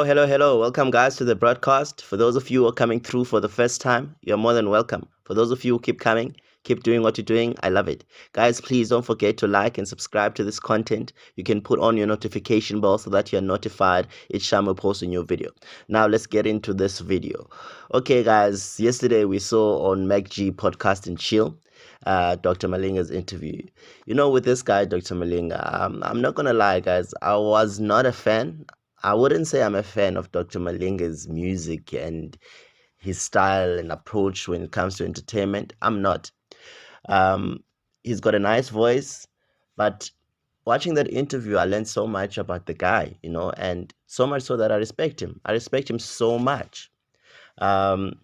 Hello. Welcome, guys, to the broadcast. For those of you who are coming through for the first time, you're more than welcome. For those of you who keep coming, keep doing what you're doing. I love it. Guys, please don't forget to like and subscribe to this content. You can put on your notification bell so that you're notified each time we post a new video. Now, let's get into this video. Okay, guys, yesterday we saw on MacG Podcast and Chill. Dr. Malinga's interview. With this guy, Dr. Malinga, I'm not gonna lie, guys, I was not a fan. I wouldn't say I'm a fan of Dr. Malinga's music and his style and approach when it comes to entertainment. I'm not. Um, he's got a nice voice, but watching that interview, I learned so much about the guy, and so much so that I respect him. I respect him so much. Um,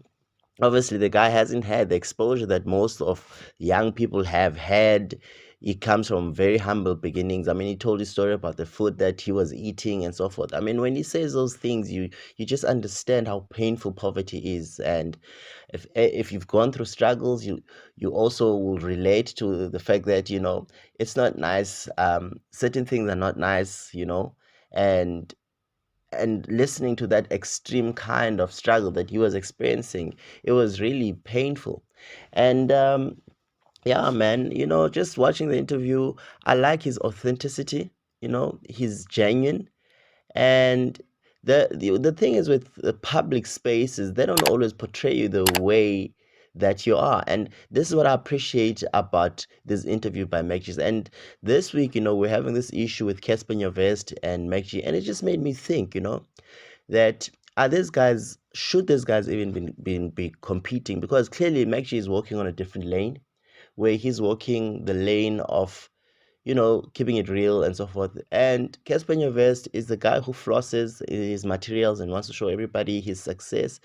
Obviously, the guy hasn't had the exposure that most of young people have had. He comes from very humble beginnings. I mean, he told his story about the food that he was eating and so forth. I mean, when he says those things, you just understand how painful poverty is. And if you've gone through struggles, you also will relate to the fact that it's not nice. Certain things are not nice, and listening to that extreme kind of struggle that he was experiencing, it was really painful. And yeah, man, just watching the interview, I like his authenticity. He's genuine. And the thing is, with the public spaces, they don't always portray you the way that you are. And this is what I appreciate about this interview by MacG. And this week, we're having this issue with Casper Nyovest and MacG, and it just made me think, that should these guys even be competing? Because clearly MacG is walking on a different lane, where he's walking the lane of keeping it real and so forth. And Casper Nyovest is the guy who flosses his materials and wants to show everybody his success.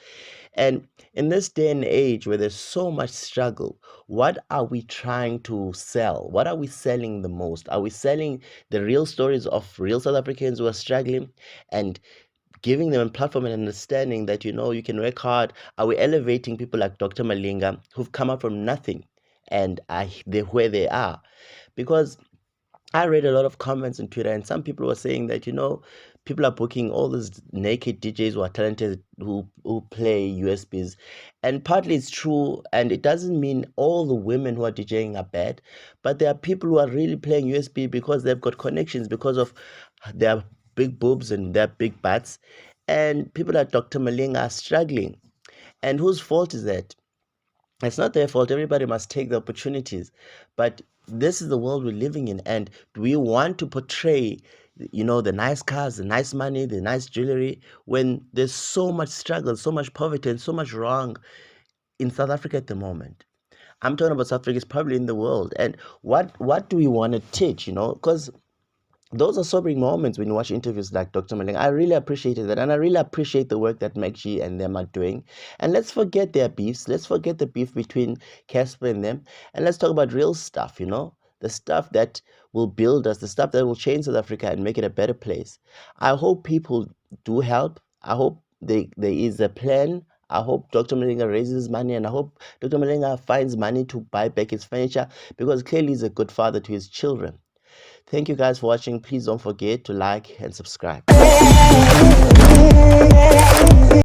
And in this day and age where there's so much struggle, what are we trying to sell? What are we selling the most? Are we selling the real stories of real South Africans who are struggling and giving them a platform and understanding that you can work hard? Are we elevating people like Dr. Malinga who've come up from nothing and they're where they are? Because I read a lot of comments on Twitter, and some people were saying that people are booking all these naked DJs who are talented, who play USBs, and partly it's true, and it doesn't mean all the women who are DJing are bad, but there are people who are really playing USB because they've got connections, because of their big boobs and their big butts, and people like Dr. Malinga are struggling. And whose fault is that? It's not their fault. Everybody must take the opportunities. But this is the world we're living in. And do we want to portray, the nice cars, the nice money, the nice jewelry, when there's so much struggle, so much poverty, and so much wrong in South Africa at the moment? I'm talking about South Africa is probably in the world. And what do we want to teach, Because those are sobering moments when you watch interviews like Dr. Malinga. I really appreciated that. And I really appreciate the work that MacG and them are doing. And let's forget their beefs. Let's forget the beef between Casper and them. And let's talk about real stuff, the stuff that will build us, the stuff that will change South Africa and make it a better place. I hope people do help. I hope there is a plan. I hope Dr. Malinga raises money, and I hope Dr. Malinga finds money to buy back his furniture, because clearly he's a good father to his children. Thank you guys for watching. Please don't forget to like and subscribe.